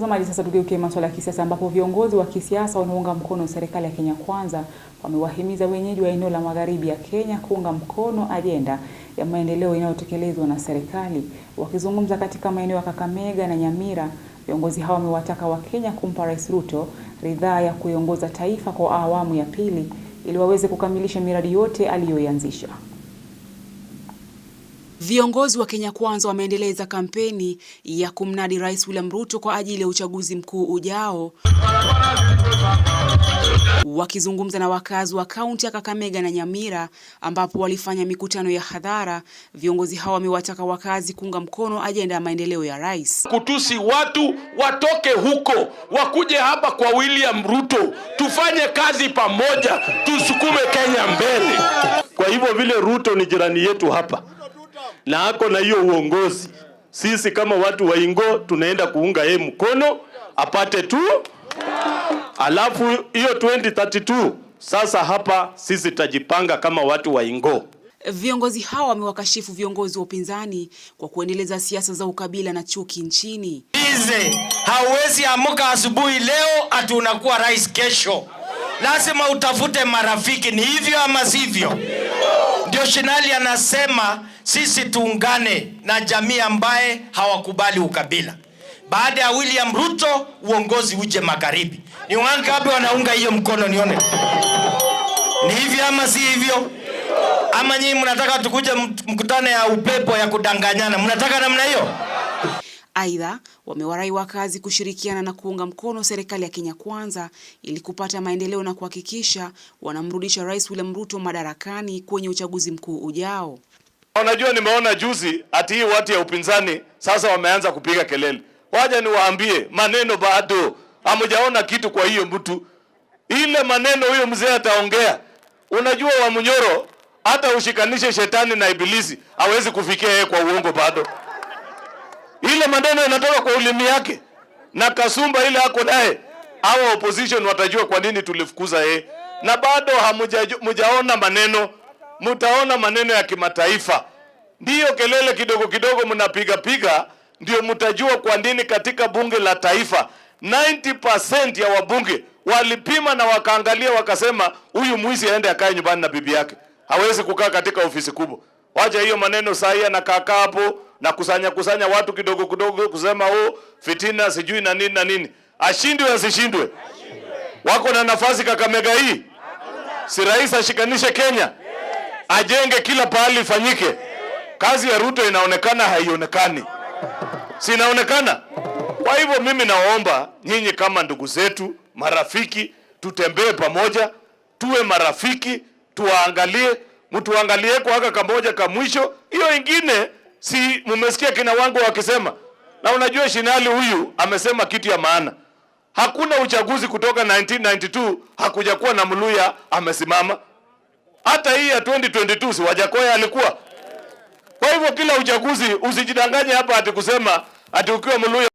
Mtazamaji, sasa tugeukie masuala ya kisiasa ambapo viongozi wa kisiasa wanaounga mkono serikali ya Kenya Kwanza wamewahimiza wenyeji wa eneo la magharibi ya Kenya kuunga mkono ajenda ya maendeleo inayotekelezwa na serikali. Wakizungumza katika maeneo ya Kakamega na Nyamira, viongozi hao wamewataka Wakenya kumpa Rais Ruto ridhaa ya kuiongoza taifa kwa awamu ya pili ili waweze kukamilisha miradi yote aliyoianzisha. Viongozi wa Kenya Kwanza wameendeleza kampeni ya kumnadi Rais William Ruto kwa ajili ya uchaguzi mkuu ujao. Wakizungumza na wakazi wa kaunti ya Kakamega na Nyamira ambapo walifanya mikutano ya hadhara, viongozi hao wamewataka wakazi kuunga mkono ajenda ya maendeleo ya rais. Kutusi watu watoke huko, wakuje hapa kwa William Ruto, tufanye kazi pamoja, tusukume Kenya mbele. Kwa hivyo vile Ruto ni jirani yetu hapa na ako na hiyo uongozi, sisi kama watu wa Ingo tunaenda kuunga yeye mkono apate tu, alafu hiyo 2032 sasa hapa sisi tajipanga kama watu wa Ingo. Viongozi hao wamewakashifu viongozi wa upinzani kwa kuendeleza siasa za ukabila na chuki nchini. Hauwezi amuka asubuhi leo ati unakuwa rais kesho. Lazima utafute marafiki, ni hivyo ama sivyo? Ndio Shinali anasema sisi tuungane na jamii ambaye hawakubali ukabila. Baada ya William Ruto uongozi uje magharibi. Ni wangapi wanaunga hiyo mkono nione? Ni hivyo ama si hivyo? Ama nyinyi mnataka tukuje mkutane ya upepo ya kudanganyana? Mnataka namna hiyo? Aidha, wamewarai wakazi kushirikiana na kuunga mkono serikali ya Kenya Kwanza ili kupata maendeleo na kuhakikisha wanamrudisha Rais William Ruto madarakani kwenye uchaguzi mkuu ujao. Unajua, nimeona juzi ati hii watu ya upinzani sasa wameanza kupiga kelele. Waje niwaambie, maneno bado hamujaona kitu kwa hiyo mtu. Ile maneno huyo mzee ataongea. Unajua wa Munyoro hata ushikanishe shetani na ibilisi hawezi kufikia yeye kwa uongo bado. Ile maneno yanatoka kwa ulimi yake. Na Kasumba ile hako naye, hawa opposition watajua kwa nini tulifukuza yeye. Na bado hamujaona maneno, mutaona maneno ya kimataifa. Ndiyo kelele kidogo kidogo mnapiga piga, ndio mtajua kwa nini katika bunge la taifa 90% ya wabunge walipima na wakaangalia wakasema huyu mwizi aende akae nyumbani na bibi yake. Hawezi kukaa katika ofisi kubwa. Wacha hiyo maneno sahihi na kaka hapo na kusanya watu kidogo kidogo kusema fitina sijui na nini na nini. Ashindwe asishindwe. Wako na nafasi Kakamega hii. Si rais ashikanishe Kenya. Ajenge kila pahali ifanyike. Kazi ya Ruto inaonekana haionekani. Si inaonekana? Kwa hivyo mimi naomba nyinyi kama ndugu zetu, marafiki, tutembee pamoja, tuwe marafiki, tuangalie, mtuangalie kwa haka kamoja ka mwisho. Hiyo ingine si mumesikia kina wangu wakisema. Na unajua Shinali huyu amesema kitu ya maana. Hakuna uchaguzi kutoka 1992 hakuja kuwa na Mluya amesimama. Hata hii ya 2022 si Wajakoya alikuwa. Kwa hivyo kila uchaguzi usijidanganye hapa ati kusema ati ukiwa Mluya